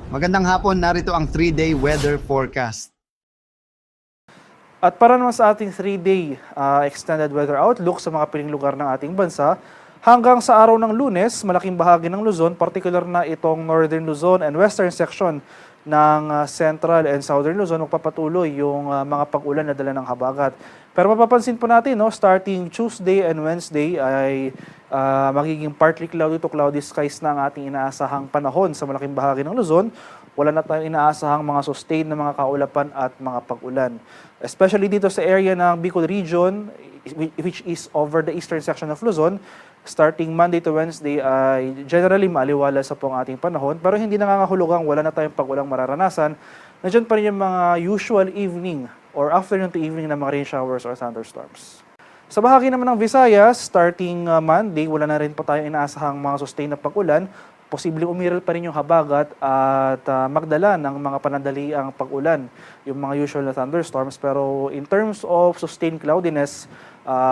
Magandang hapon, narito ang 3-day weather forecast. At para naman sa ating 3-day extended weather outlook sa mga piling lugar ng ating bansa, hanggang sa araw ng Lunes, malaking bahagi ng Luzon, particular na itong Northern Luzon and Western section ng Central and Southern Luzon, magpapatuloy yung mga pag-ulan na dala ng habagat. Pero mapapansin po natin, no, starting Tuesday and Wednesday ay magiging partly cloudy to cloudy skies na ang ating inaasahang panahon sa malaking bahagi ng Luzon. Wala na tayong inaasahang mga sustained na mga kaulapan at mga pag-ulan. Especially dito sa area ng Bicol region, which is over the eastern section of Luzon, starting Monday to Wednesday ay generally maaliwala sa pong ating panahon, pero hindi nangangahulugang wala na tayong pag-ulang mararanasan. Nandiyan pa rin yung mga usual evening or afternoon to evening na mga rain showers or thunderstorms. Sa bahagi naman ng Visayas, starting Monday, wala na rin po tayong inaasahang mga sustained na pag-ulan. Posibleng umiral pa rin yung habagat at magdala ng mga panandaliang pag-ulan, yung mga usual na thunderstorms. Pero in terms of sustained cloudiness,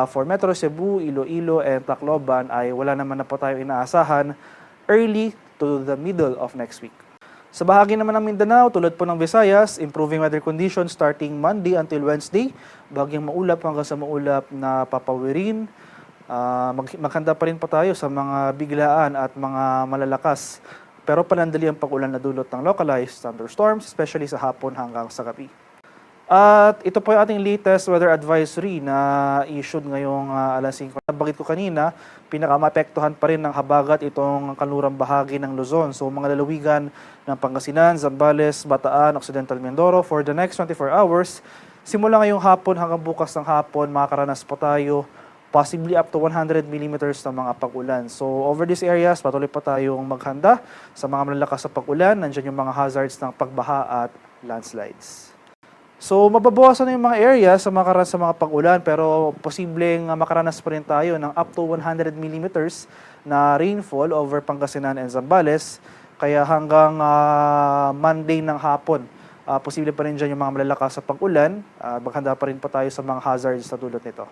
for Metro Cebu, Iloilo, and Tacloban ay wala naman na po tayo inaasahan early to the middle of next week. Sa bahagi naman ng Mindanao, tulad po ng Visayas, improving weather conditions starting Monday until Wednesday. Bagyang maulap hanggang sa maulap na papawirin. Maghanda pa rin po tayo sa mga biglaan at mga malalakas pero panandali ang pag-ulan na dulot ng localized thunderstorms, especially sa hapon hanggang sa gabi. At ito po yung ating latest weather advisory na issued ngayong alas 5. Nabagit ko kanina, pinakamapektuhan pa rin ng habagat itong kanlurang bahagi ng Luzon. So mga lalawigan ng Pangasinan, Zambales, Bataan, Occidental Mindoro for the next 24 hours. Simula ngayong hapon hanggang bukas ng hapon, makakaranas po tayo possibly up to 100 millimeters na mga pag-ulan. So over these areas, patuloy pa tayong maghanda sa mga malalakas sa pag-ulan. Nandiyan yung mga hazards ng pagbaha at landslides. So mababawasan na yung mga areas sa makaranas sa mga pag-ulan pero posibleng makaranas pa rin tayo ng up to 100 millimeters na rainfall over Pangasinan and Zambales. Kaya hanggang Monday ng hapon, posible pa rin dyan yung mga malalakas sa pag-ulan. Maghanda pa rin pa tayo sa mga hazards sa dulot nito.